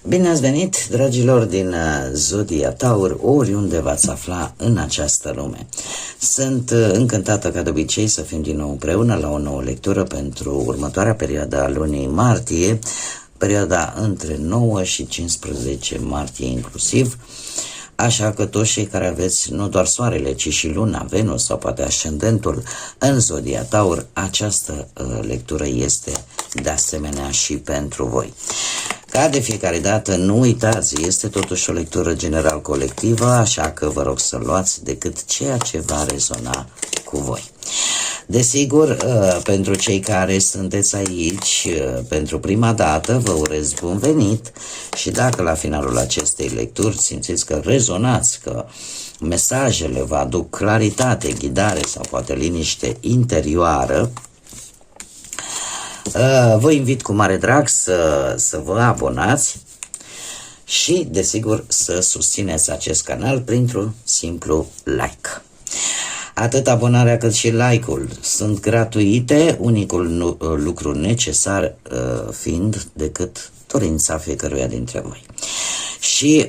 Bine ați venit, dragilor din Zodia Taur, oriunde v-ați afla în această lume. Sunt încântată ca de obicei să fim din nou împreună la o nouă lectură pentru următoarea perioadă a lunii martie, perioada între 9 și 15 martie inclusiv. Așa că toți cei care aveți nu doar soarele, ci și luna, Venus sau poate ascendentul în Zodia Taur, această lectură este de asemenea și pentru voi. Ca de fiecare dată, nu uitați, este totuși o lectură general colectivă, așa că vă rog să luați decât ceea ce va rezona cu voi. Desigur, pentru cei care sunteți aici pentru prima dată, vă urez bun venit și dacă la finalul acestei lecturi simțiți că rezonați, că mesajele vă aduc claritate, ghidare sau poate liniște interioară, vă invit cu mare drag să vă abonați și, desigur, să susțineți acest canal printr-un simplu like. Atât abonarea cât și like-ul sunt gratuite, unicul lucru necesar fiind decât dorința fiecăruia dintre voi. Și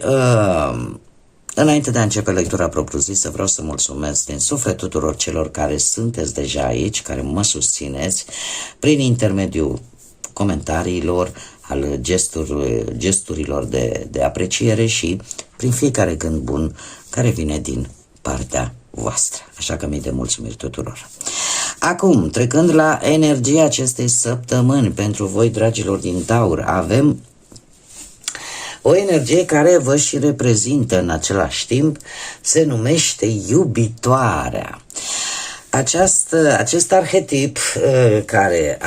înainte de a începe lectura propriu-zisă, vreau să mulțumesc din suflet tuturor celor care sunteți deja aici, care mă susțineți prin intermediul comentariilor, al gesturilor de apreciere și prin fiecare gând bun care vine din partea voastră. Așa că mii de mulțumiri tuturor. Acum, trecând la energia acestei săptămâni pentru voi, dragilor din Taur, avem o energie care vă și reprezintă în același timp, se numește iubitoarea. Acest arhetip care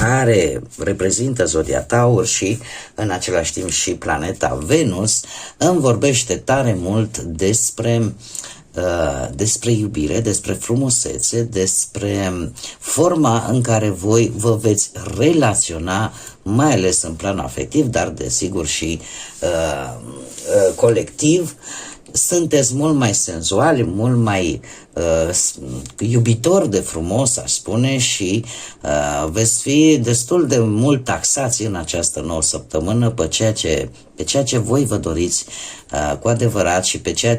reprezintă Zodia Taur și în același timp și planeta Venus îmi vorbește tare mult despre iubire, despre frumusețe, despre forma în care voi vă veți relaționa, mai ales în plan afectiv, dar desigur și colectiv. Sunteți mult mai senzuali, mult mai iubitori de frumos, aș spune, și veți fi destul de mult taxați în această nouă săptămână pe ceea ce voi vă doriți cu adevărat și pe ceea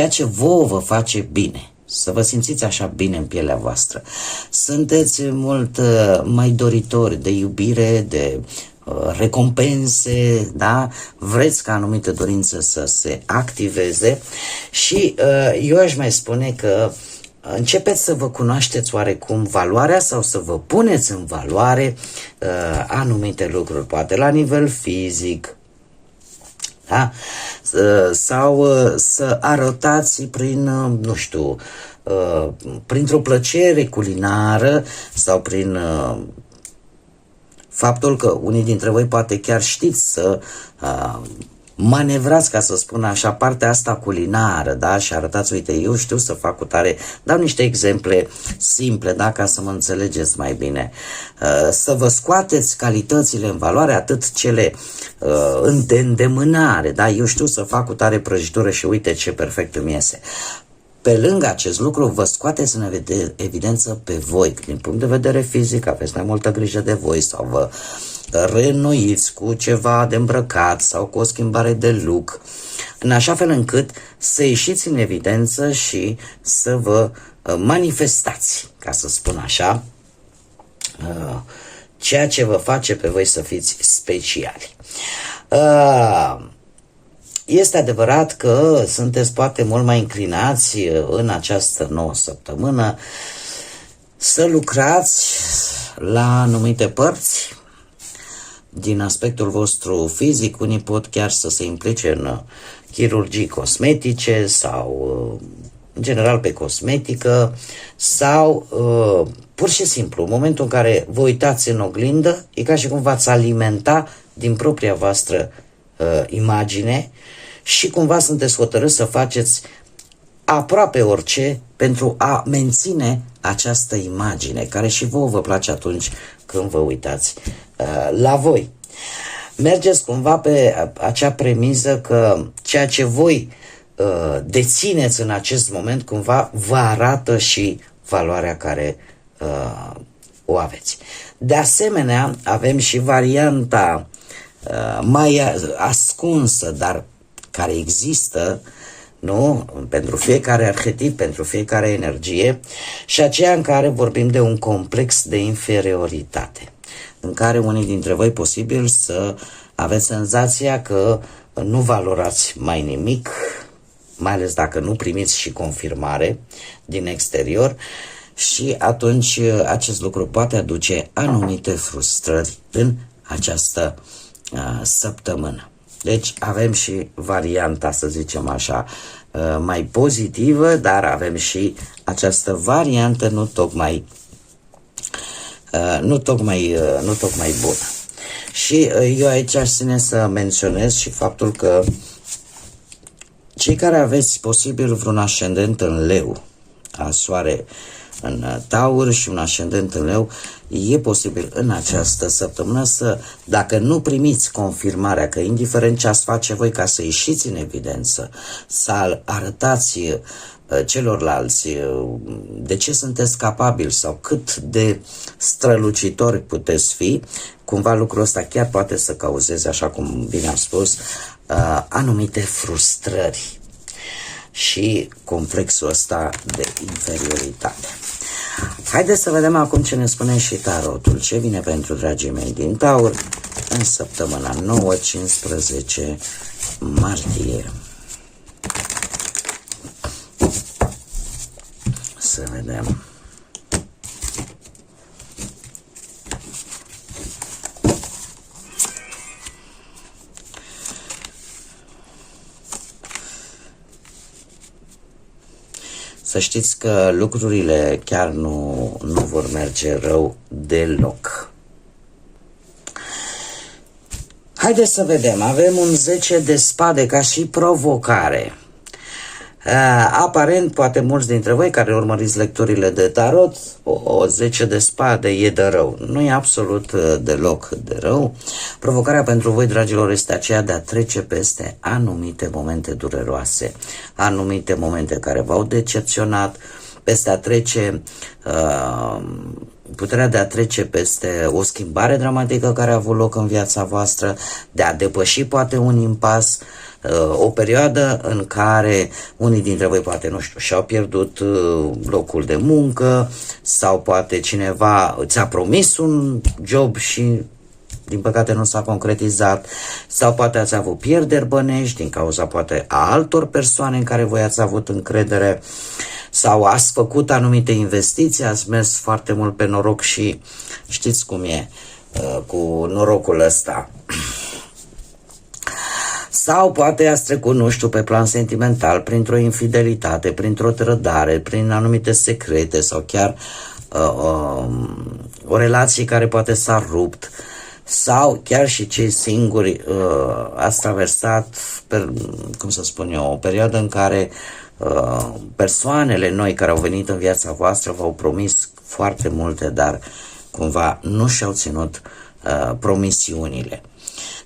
ce vouă vă face bine, să vă simțiți așa bine în pielea voastră. Sunteți mult mai doritori de iubire, de recompense, da? Vreți ca anumite dorințe să se activeze și eu aș mai spune că începeți să vă cunoașteți oarecum valoarea sau să vă puneți în valoare anumite lucruri, poate la nivel fizic, da? Sau să arătați prin, nu știu, printr-o plăcere culinară sau prin faptul că unii dintre voi poate chiar știți să manevrați, ca să spun așa, partea asta culinară, da? Și arătați, uite, eu știu să fac cu tare, dau niște exemple simple, da? Ca să mă înțelegeți mai bine. Să vă scoateți calitățile în valoare, atât cele de îndemânare, da? Eu știu să fac cu tare prăjitură și uite ce perfect îmi iese. Pe lângă acest lucru, vă scoateți în evidență pe voi, din punct de vedere fizic, aveți mai multă grijă de voi sau vă reînnoiți cu ceva de îmbrăcat sau cu o schimbare de look, în așa fel încât să ieșiți în evidență și să vă manifestați, ca să spun așa, ceea ce vă face pe voi să fiți speciali. Este adevărat că sunteți poate mult mai înclinați în această nouă săptămână să lucrați la anumite părți din aspectul vostru fizic. Unii pot chiar să se implice în chirurgii cosmetice sau în general pe cosmetică sau pur și simplu în momentul în care vă uitați în oglindă e ca și cum v-ați alimenta din propria voastră imagine și cumva sunteți hotărâți să faceți aproape orice pentru a menține această imagine, care și vouă vă place atunci când vă uitați la voi. Mergeți cumva pe acea premiză că ceea ce voi dețineți în acest moment cumva vă arată și valoarea care o aveți. De asemenea, avem și varianta mai ascunsă, dar care există, nu? Pentru fiecare arhetip, pentru fiecare energie, și aceea în care vorbim de un complex de inferioritate, în care unii dintre voi posibil să aveți senzația că nu valorați mai nimic, mai ales dacă nu primiți și confirmare din exterior, și atunci acest lucru poate aduce anumite frustrări în această săptămână. Deci avem și varianta, să zicem așa, mai pozitivă, dar avem și această variantă nu tocmai bună. Și eu aici aș ține să menționez și faptul că cei care aveți posibil vreun ascendent în leu, soare în taur și un ascendent în leu, e posibil în această săptămână să, dacă nu primiți confirmarea că indiferent ce ați face voi ca să ieșiți în evidență, să arătați celorlalți de ce sunteți capabili sau cât de strălucitori puteți fi, cumva lucrul ăsta chiar poate să cauzeze, așa cum bine am spus, anumite frustrări și complexul ăsta de inferioritate. Haideți să vedem acum ce ne spune și tarotul. Ce vine pentru dragii mei din Taur în săptămâna 9-15 martie. Să vedem. Să știți că lucrurile chiar nu vor merge rău deloc. Haideți să vedem. Avem un 10 de spade ca și provocare. Aparent, poate mulți dintre voi care urmăriți lecturile de tarot, o 10 de spade e de rău. Nu e absolut deloc de rău. Provocarea pentru voi, dragilor, este aceea de a trece peste anumite momente dureroase, anumite momente care v-au decepționat, peste a trece, puterea de a trece peste o schimbare dramatică care a avut loc în viața voastră, de a depăși poate un impas, o perioadă în care unii dintre voi poate, nu știu, și-au pierdut locul de muncă sau poate cineva ți-a promis un job și din păcate nu s-a concretizat, sau poate ați avut pierderi bănești din cauza poate a altor persoane în care voi ați avut încredere, sau ați făcut anumite investiții, ați mers foarte mult pe noroc și știți cum e cu norocul ăsta. Sau poate ați trecut, nu știu, pe plan sentimental, printr-o infidelitate, printr-o trădare, prin anumite secrete sau chiar o relație care poate s-a rupt, sau chiar și cei singuri ați traversat, cum să spun eu, o perioadă în care persoanele noi care au venit în viața voastră v-au promis foarte multe, dar cumva nu și-au ținut promisiunile.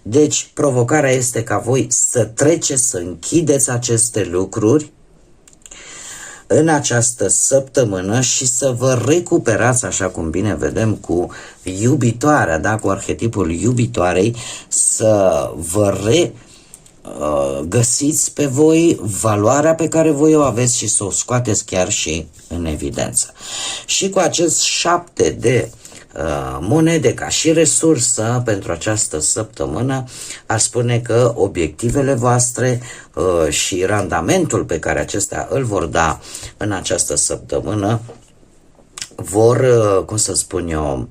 Deci, provocarea este ca voi să treceți, să închideți aceste lucruri în această săptămână și să vă recuperați, așa cum bine vedem, cu iubitoarea, da? Cu arhetipul iubitoarei, să vă găsiți pe voi valoarea pe care voi o aveți și să o scoateți chiar și în evidență. Și cu acest 7 de monede ca și resursă pentru această săptămână, ar spune că obiectivele voastre și randamentul pe care acestea îl vor da în această săptămână vor, cum să spun eu,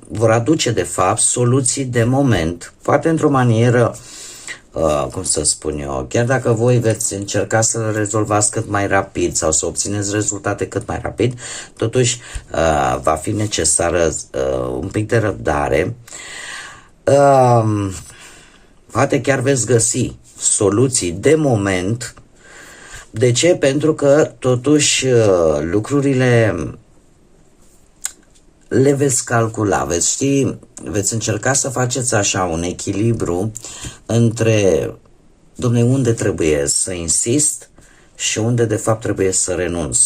vor aduce de fapt soluții de moment, poate într-o manieră, cum să spun eu, chiar dacă voi veți încerca să le rezolvați cât mai rapid sau să obțineți rezultate cât mai rapid, totuși va fi necesară un pic de răbdare. Poate chiar veți găsi soluții de moment. De ce? Pentru că totuși lucrurile le veți calcula, veți ști, veți încerca să faceți așa un echilibru între, dom'le, unde trebuie să insist și unde de fapt trebuie să renunț.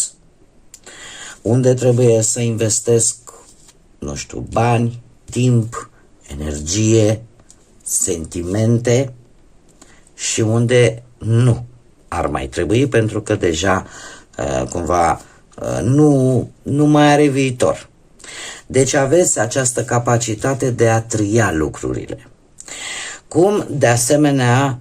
Unde trebuie să investesc, nu știu, bani timp, energie, sentimente și unde nu ar mai trebui, pentru că deja cumva nu mai are viitor. Deci aveți această capacitate de a tria lucrurile. Cum, de asemenea,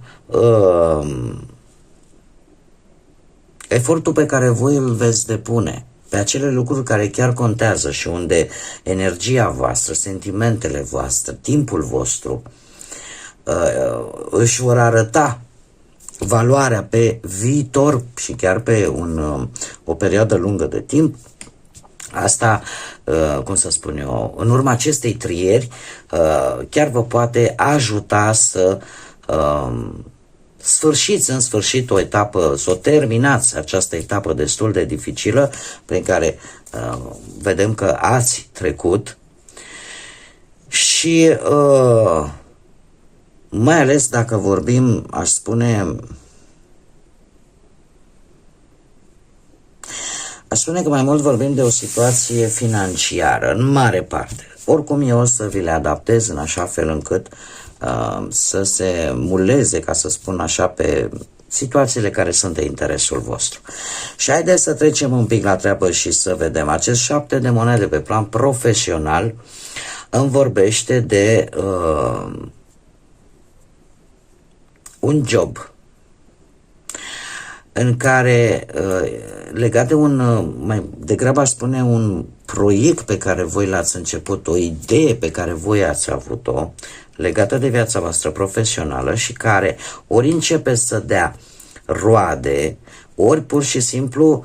efortul pe care voi îl veți depune pe acele lucruri care chiar contează și unde energia voastră, sentimentele voastre, timpul vostru își vor arăta valoarea pe viitor și chiar pe o perioadă lungă de timp, asta, cum să spun eu, în urma acestei trieri, chiar vă poate ajuta să sfârșiți în sfârșit o etapă, să o terminați această etapă destul de dificilă prin care vedem că ați trecut și mai ales dacă vorbim, aș spune că mai mult vorbim de o situație financiară, în mare parte. Oricum eu o să vi le adaptez în așa fel încât să se muleze, ca să spun așa, pe situațiile care sunt de interesul vostru. Și haideți să trecem un pic la treabă și să vedem. Acest 7 de monede pe plan profesional îmi vorbește de un job în care, legat de mai degrabă aș spune un proiect pe care voi l-ați început, o idee pe care voi ați avut-o, legată de viața voastră profesională și care ori începe să dea roade, ori pur și simplu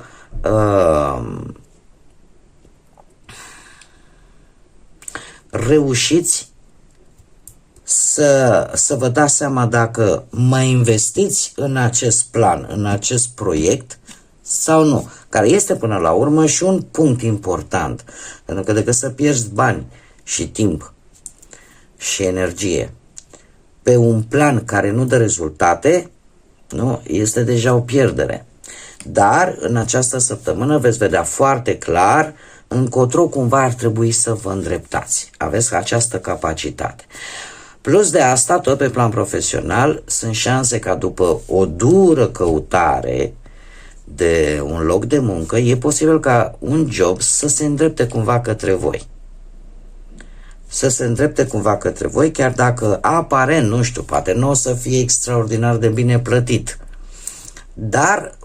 reușiți să vă dați seama dacă mai investiți în acest plan, în acest proiect sau nu, care este până la urmă și un punct important, pentru că decât să pierzi bani și timp și energie pe un plan care nu dă rezultate, nu, este deja o pierdere. Dar în această săptămână veți vedea foarte clar încotro cumva ar trebui să vă îndreptați. Aveți această capacitate. Plus de asta, tot pe plan profesional, sunt șanse ca după o dură căutare de un loc de muncă, e posibil ca un job să se îndrepte cumva către voi. Să se îndrepte cumva către voi, chiar dacă aparent, nu știu, poate nu o să fie extraordinar de bine plătit. Dar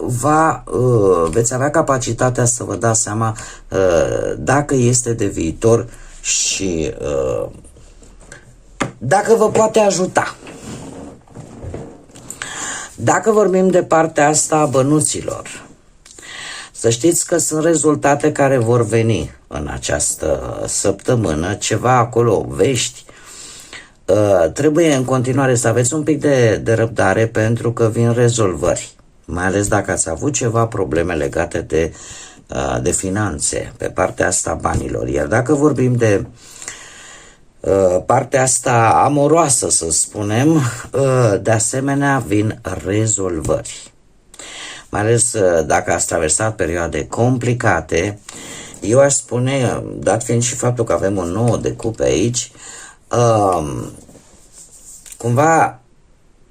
veți avea capacitatea să vă dați seama dacă este de viitor și dacă vă poate ajuta. Dacă vorbim de partea asta a bănuților, să știți că sunt rezultate care vor veni în această săptămână, ceva acolo, vești. Trebuie în continuare să aveți un pic de răbdare, pentru că vin rezolvări, mai ales dacă ați avut ceva probleme legate de finanțe, pe partea asta a banilor. Iar dacă vorbim de partea asta amoroasă, să spunem, de asemenea vin rezolvări. Mai ales dacă ați traversat perioade complicate, eu aș spune, dat fiind și faptul că avem un 9 de cupe aici, cumva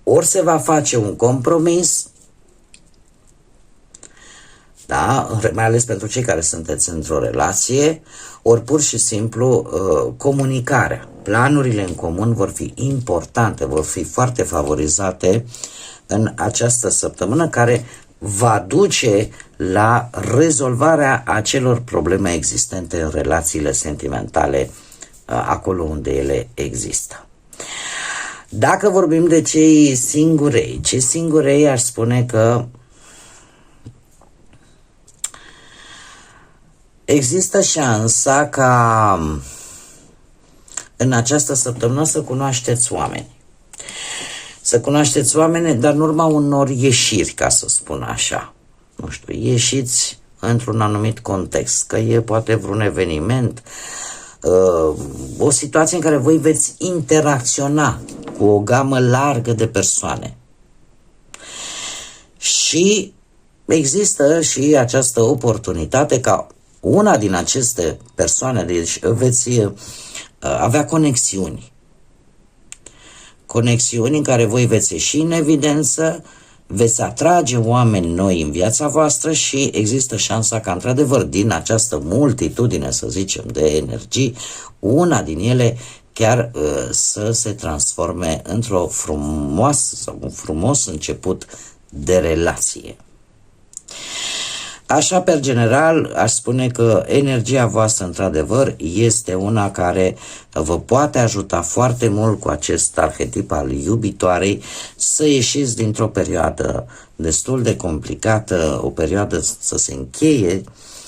ori se va face un compromis, da, mai ales pentru cei care sunteți într-o relație, ori pur și simplu comunicarea. Planurile în comun vor fi importante, vor fi foarte favorizate în această săptămână, care va duce la rezolvarea acelor probleme existente în relațiile sentimentale, acolo unde ele există. Dacă vorbim de cei singurei, aș spune că există șansa ca în această săptămână să cunoașteți oameni. Să cunoașteți oameni, dar în urma unor ieșiri, ca să spun așa. Nu știu, ieșiți într-un anumit context, că e poate vreun eveniment, o situație în care voi veți interacționa cu o gamă largă de persoane. Și există și această oportunitate ca una din aceste persoane, deci veți avea conexiuni. Conexiuni în care voi veți ieși în evidență, veți atrage oameni noi în viața voastră și există șansa ca într-adevăr din această multitudine, să zicem, de energii, una din ele chiar să se transforme într-o frumoasă sau un frumos început de relație. Așa, pe general, aș spune că energia voastră, într-adevăr, este una care vă poate ajuta foarte mult cu acest arhetip al iubitoarei să ieșiți dintr-o perioadă destul de complicată, o perioadă să se încheie,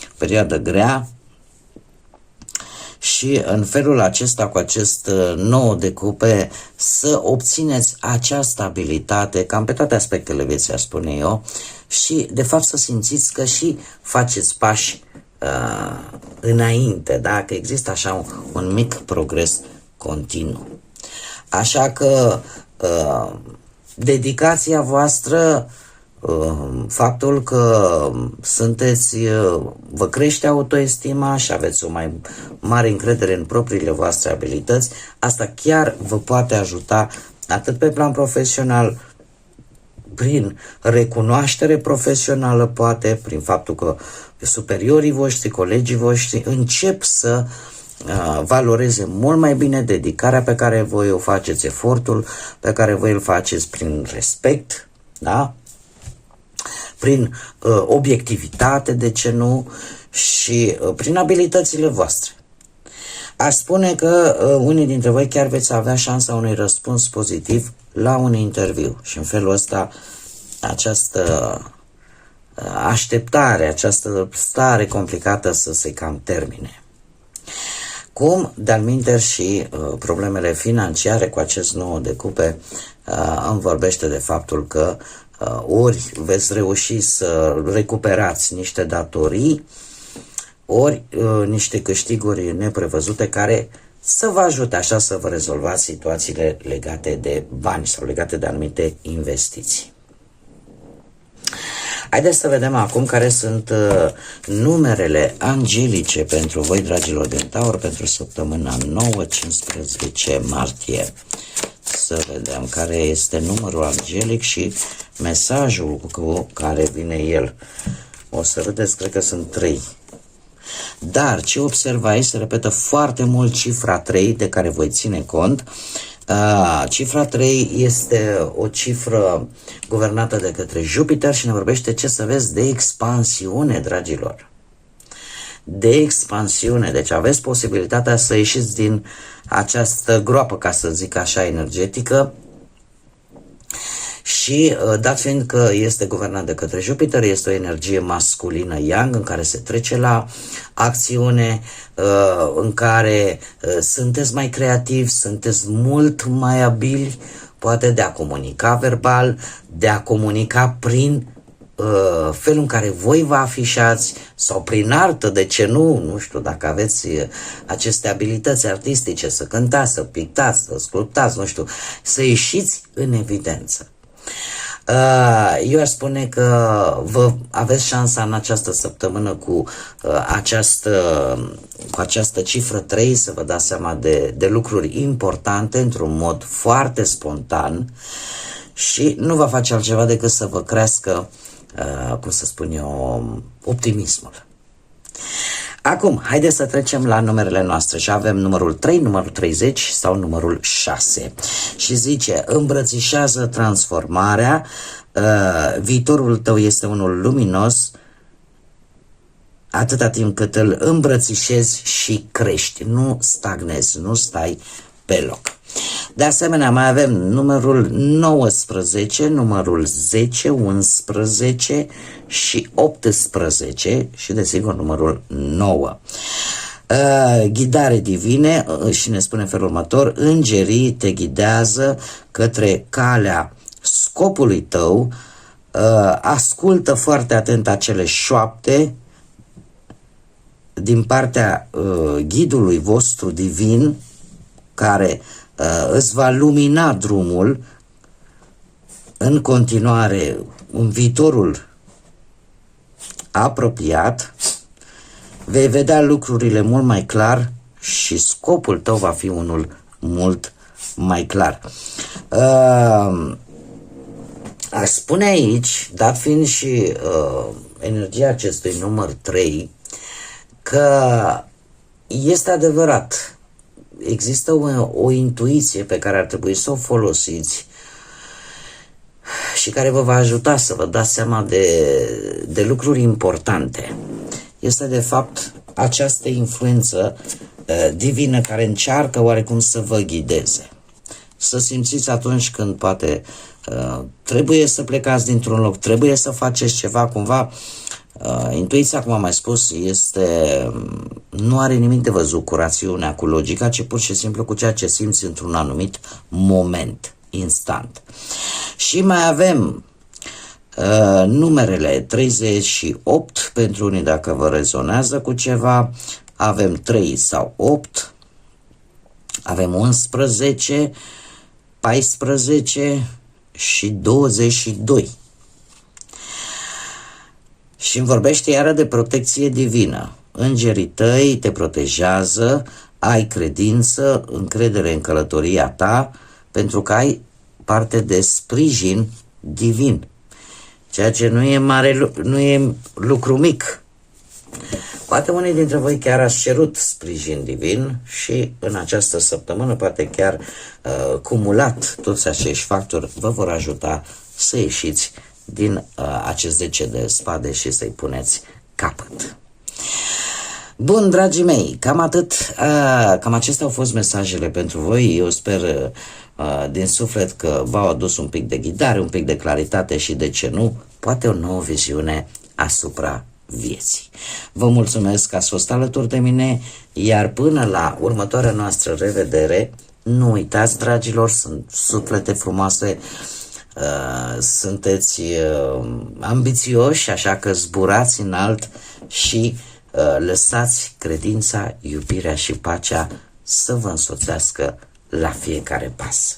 o perioadă grea, și în felul acesta, cu acest 9 de cupe, să obțineți acea stabilitate, cam pe toate aspectele vieții, aș spune eu, și de fapt să simțiți că și faceți pași înainte, da? Că există așa un mic progres continuu. Așa că dedicația voastră, faptul că sunteți, vă crește autoestima și aveți o mai mare încredere în propriile voastre abilități, asta chiar vă poate ajuta atât pe plan profesional, prin recunoaștere profesională, poate prin faptul că superiorii voștri, colegii voștri încep să valoreze mult mai bine dedicarea pe care voi o faceți, efortul pe care voi îl faceți prin respect, da? Prin obiectivitate, de ce nu, și prin abilitățile voastre. Aș spune că unii dintre voi chiar veți avea șansa unui răspuns pozitiv la un interviu și în felul ăsta această așteptare, această stare complicată să se cam termine. Cum, de-al minteri, și problemele financiare cu acest 9 de cupe îmi vorbește de faptul că ori veți reuși să recuperați niște datorii, ori niște câștiguri neprevăzute care să vă ajute așa să vă rezolvați situațiile legate de bani sau legate de anumite investiții. Haideți să vedem acum care sunt numerele angelice pentru voi, dragilor din Taur, pentru săptămâna 9-15 martie. Să vedem care este numărul angelic și mesajul cu care vine el. O să vedeți, cred că sunt 3. Dar ce observ aici, se repetă foarte mult cifra 3, de care voi ține cont. Cifra 3 este o cifră guvernată de către Jupiter și ne vorbește, ce să vezi, de expansiune, dragilor. De expansiune. Deci aveți posibilitatea să ieșiți din această groapă, ca să zic așa, energetică. Și dat fiind că este guvernat de către Jupiter, este o energie masculină yang, în care se trece la acțiune, în care sunteți mai creativi, sunteți mult mai abili, poate de a comunica verbal, de a comunica prin felul în care voi vă afișați sau prin artă, de ce nu, nu știu, dacă aveți aceste abilități artistice, să cântați, să pictați, să sculptați, nu știu, să ieșiți în evidență. Eu aș spune că vă aveți șansa în această săptămână cu această cifră 3 să vă dați seama de lucruri importante într-un mod foarte spontan și nu va face altceva decât să vă crească, cum să spun eu, optimismul. Acum, haideți să trecem la numerele noastre și avem numărul 3, numărul 30 sau numărul 6. Și zice, îmbrățișează transformarea, viitorul tău este unul luminos, atâta timp cât îl îmbrățișezi și crești, nu stagnezi, nu stai pe loc. De asemenea, mai avem numărul 19, numărul 10, 11 și 18 și, desigur, numărul 9. Ghidare divine și ne spune în felul următor, îngerii te ghidează către calea scopului tău, ascultă foarte atent acele șoapte din partea ghidului vostru divin, care îți va lumina drumul în continuare în viitorul apropiat. Vei vedea lucrurile mult mai clar și scopul tău va fi unul mult mai clar. Aș spune aici, dat fiind și energia acestui număr 3, că este adevărat, există o intuiție pe care ar trebui să o folosiți și care vă va ajuta să vă dați seama de lucruri importante. Este de fapt această influență divină care încearcă oarecum să vă ghideze. Să simțiți atunci când poate trebuie să plecați dintr-un loc, trebuie să faceți ceva cumva. Intuiția, cum am mai spus, nu are nimic de văzut cu rațiunea, cu logica, ci pur și simplu cu ceea ce simți într-un anumit moment, instant. Și mai avem numerele 38 pentru unii dacă vă rezonează cu ceva, avem 3 sau 8, avem 11, 14 și 22. Și îmi vorbește iară de protecție divină. Îngerii tăi te protejează, ai credință, încredere în călătoria ta, pentru că ai parte de sprijin divin. Ceea ce nu e lucru mic. Poate unii dintre voi chiar ați cerut sprijin divin și în această săptămână, poate chiar cumulat, toți acești factori vă vor ajuta să ieșiți din acest 10 de spade și să-i puneți capăt. Bun, dragii mei, cam atât. Cam acestea au fost mesajele pentru voi. Eu sper din suflet că v-au adus un pic de ghidare, un pic de claritate și, de ce nu, poate o nouă viziune asupra vieții. Vă mulțumesc că ați fost alături de mine, iar până la următoarea noastră revedere, nu uitați, dragilor, sunt suflete frumoase, sunteți ambițioși, așa că zburați înalt și lăsați credința, iubirea și pacea să vă însoțească la fiecare pas.